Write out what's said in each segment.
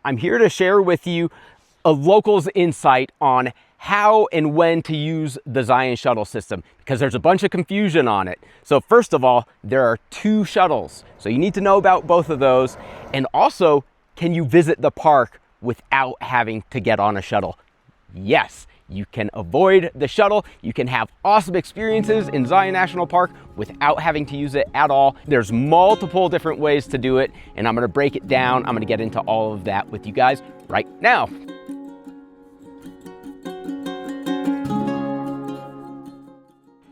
I'm here to share with you a local's insight on how and when to use the Zion Shuttle System, because there's a bunch of confusion on it. So first of all, there are 2 shuttles. So you need to know about both of those. And also, can you visit the park without having to get on a shuttle? Yes, you can avoid the shuttle. You can have awesome experiences in Zion National Park without having to use it at all. There's multiple different ways to do it, and I'm gonna break it down. I'm gonna get into all of that with you guys right now.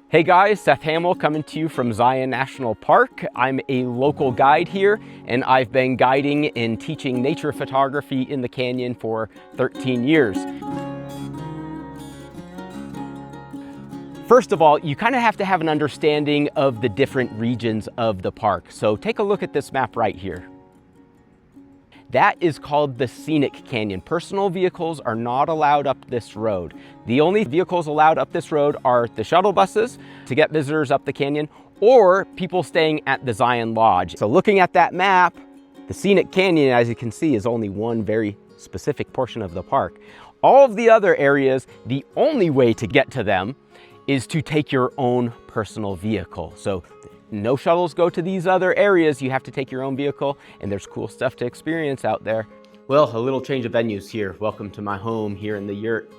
Hey guys, Seth Hamill coming to you from Zion National Park. I'm a local guide here, and I've been guiding and teaching nature photography in the canyon for 13 years. First of all, you kind of have to have an understanding of the different regions of the park. So take a look at this map right here. That is called the Scenic Canyon. Personal vehicles are not allowed up this road. The only vehicles allowed up this road are the shuttle buses to get visitors up the canyon, or people staying at the Zion Lodge. So looking at that map, the Scenic Canyon, as you can see, is only one very specific portion of the park. All of the other areas, the only way to get to them is to take your own personal vehicle. So no shuttles go to these other areas. You have to take your own vehicle, and there's cool stuff to experience out there. Well, a little change of venues here. Welcome to my home here in the yurt.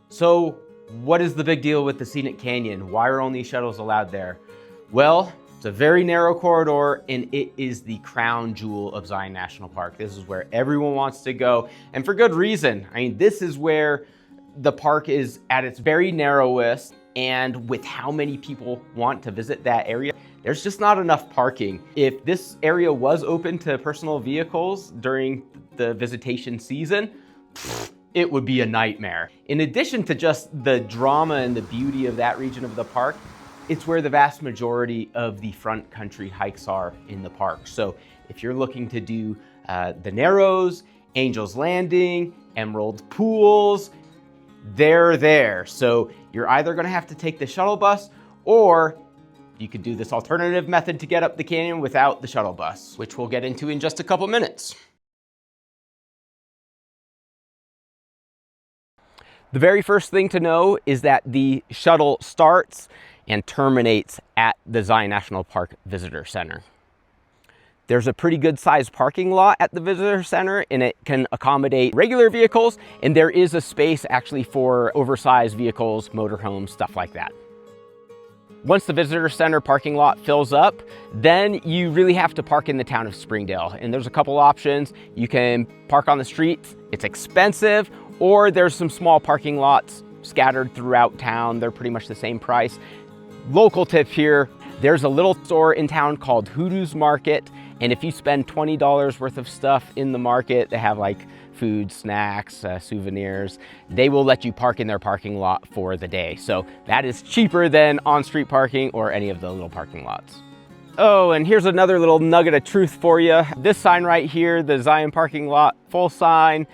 So what is the big deal with the Scenic Canyon? Why are only shuttles allowed there? Well, it's a very narrow corridor, and it is the crown jewel of Zion National Park. This is where everyone wants to go, and for good reason. I mean, this is where the park is at its very narrowest, and with how many people want to visit that area, there's just not enough parking. If this area was open to personal vehicles during the visitation season, it would be a nightmare. In addition to just the drama and the beauty of that region of the park, it's where the vast majority of the front country hikes are in the park. So if you're looking to do the Narrows, Angel's Landing, Emerald Pools, they're there. So you're either gonna have to take the shuttle bus, or you could do this alternative method to get up the canyon without the shuttle bus, which we'll get into in just a couple minutes. The very first thing to know is that the shuttle starts and terminates at the Zion National Park Visitor Center. There's a pretty good sized parking lot at the visitor center, and it can accommodate regular vehicles, and there is a space actually for oversized vehicles, motorhomes, stuff like that. Once the visitor center parking lot fills up, then you really have to park in the town of Springdale. And there's a couple options. You can park on the streets, it's expensive, or there's some small parking lots scattered throughout town. They're pretty much the same price. Local tip here, there's a little store in town called Hoodoo's Market. And if you spend $20 worth of stuff in the market, they have like food, snacks, souvenirs, they will let you park in their parking lot for the day. So that is cheaper than on-street parking or any of the little parking lots. Oh, and here's another little nugget of truth for you. This sign right here, the Zion parking lot full sign,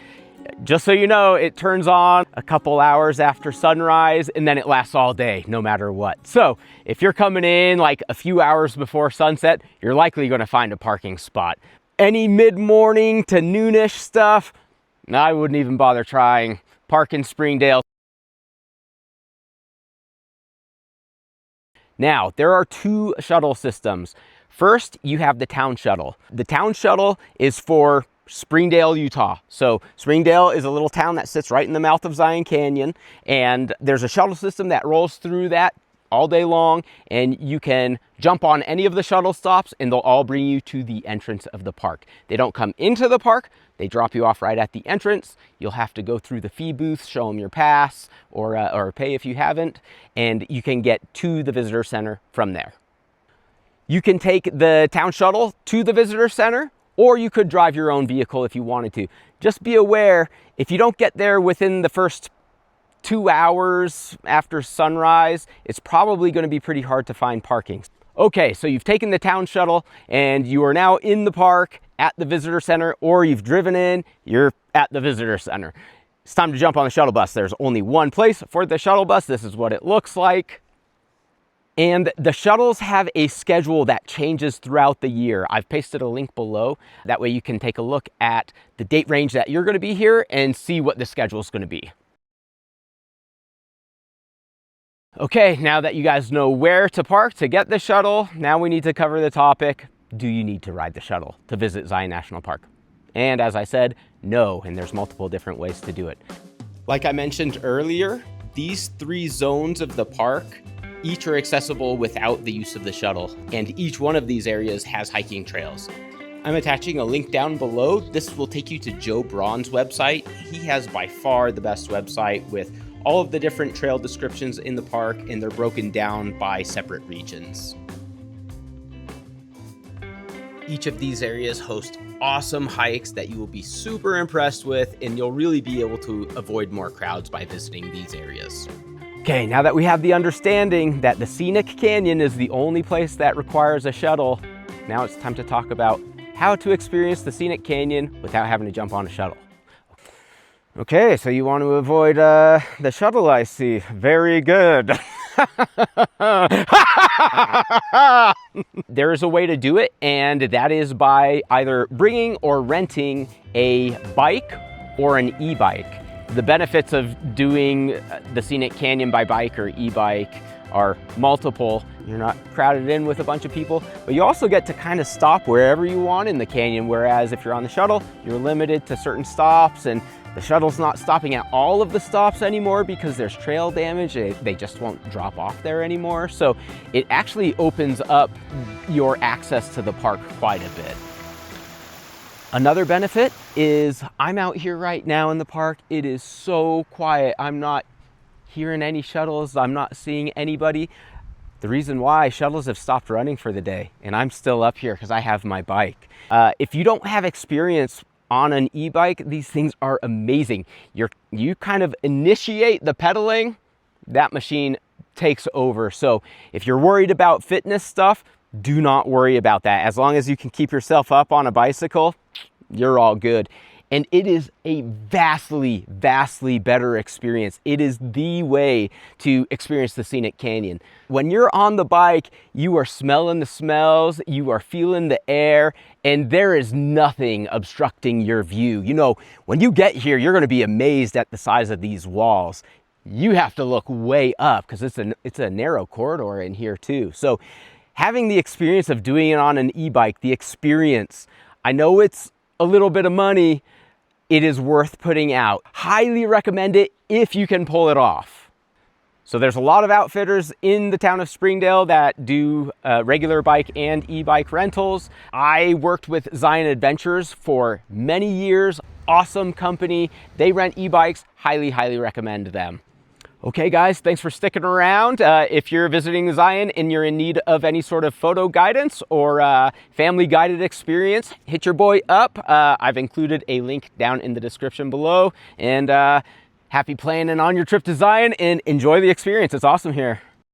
just so you know, it turns on a couple hours after sunrise, and then it lasts all day, no matter what. So if you're coming in like a few hours before sunset, you're likely gonna find a parking spot. Any mid-morning to noonish stuff, I wouldn't even bother trying. Park in Springdale. Now, there are 2 shuttle systems. First, you have the town shuttle. The town shuttle is for Springdale, Utah. So Springdale is a little town that sits right in the mouth of Zion Canyon, and there's a shuttle system that rolls through that all day long, and you can jump on any of the shuttle stops and they'll all bring you to the entrance of the park. They don't come into the park, they drop you off right at the entrance. You'll have to go through the fee booth, show them your pass, or pay if you haven't, and you can get to the visitor center from there. You can take the town shuttle to the visitor center, or you could drive your own vehicle if you wanted to. Just be aware, if you don't get there within the first 2 hours after sunrise, it's probably going to be pretty hard to find parking. Okay, so you've taken the town shuttle and you are now in the park at the visitor center, or you've driven in, you're at the visitor center. It's time to jump on the shuttle bus. There's only one place for the shuttle bus. This is what it looks like. And the shuttles have a schedule that changes throughout the year. I've pasted a link below. That way you can take a look at the date range that you're going to be here and see what the schedule is going to be. Okay, now that you guys know where to park to get the shuttle, now we need to cover the topic, do you need to ride the shuttle to visit Zion National Park? And as I said, no, and there's multiple different ways to do it. Like I mentioned earlier, these 3 zones of the park each are accessible without the use of the shuttle, and each one of these areas has hiking trails. I'm attaching a link down below. This will take you to Joe Braun's website. He has by far the best website with all of the different trail descriptions in the park, and they're broken down by separate regions. Each of these areas host awesome hikes that you will be super impressed with, and you'll really be able to avoid more crowds by visiting these areas. Okay, now that we have the understanding that the Scenic Canyon is the only place that requires a shuttle, now it's time to talk about how to experience the Scenic Canyon without having to jump on a shuttle. Okay, so you want to avoid the shuttle, I see. Very good. There is a way to do it, and that is by either bringing or renting a bike or an e-bike. The benefits of doing the Scenic Canyon by bike or e-bike are multiple. You're not crowded in with a bunch of people, but you also get to kind of stop wherever you want in the canyon, whereas if you're on the shuttle, you're limited to certain stops, and the shuttle's not stopping at all of the stops anymore because there's trail damage. They just won't drop off there anymore. So it actually opens up your access to the park quite a bit. Another benefit is I'm out here right now in the park. It is so quiet. I'm not hearing any shuttles. I'm not seeing anybody. The reason why shuttles have stopped running for the day, and I'm still up here because I have my bike. If you don't have experience on an e-bike, these things are amazing. You kind of initiate the pedaling, that machine takes over. So if you're worried about fitness stuff, do not worry about that. As long as you can keep yourself up on a bicycle, you're all good. And it is a vastly, vastly better experience. It is the way to experience the Scenic Canyon. When you're on the bike, you are smelling the smells, you are feeling the air, and there is nothing obstructing your view. You know, when you get here, you're gonna be amazed at the size of these walls. You have to look way up because it's a narrow corridor in here too. So having the experience of doing it on an e-bike, the experience, I know it's a little bit of money, it is worth putting out. Highly recommend it if you can pull it off. So there's a lot of outfitters in the town of Springdale that do regular bike and e-bike rentals. I worked with Zion Adventures for many years. Awesome company. They rent e-bikes. Highly, highly recommend them. Okay guys, thanks for sticking around. If you're visiting Zion and you're in need of any sort of photo guidance or family guided experience, hit your boy up. I've included a link down in the description below, and happy planning on your trip to Zion and enjoy the experience. It's awesome here.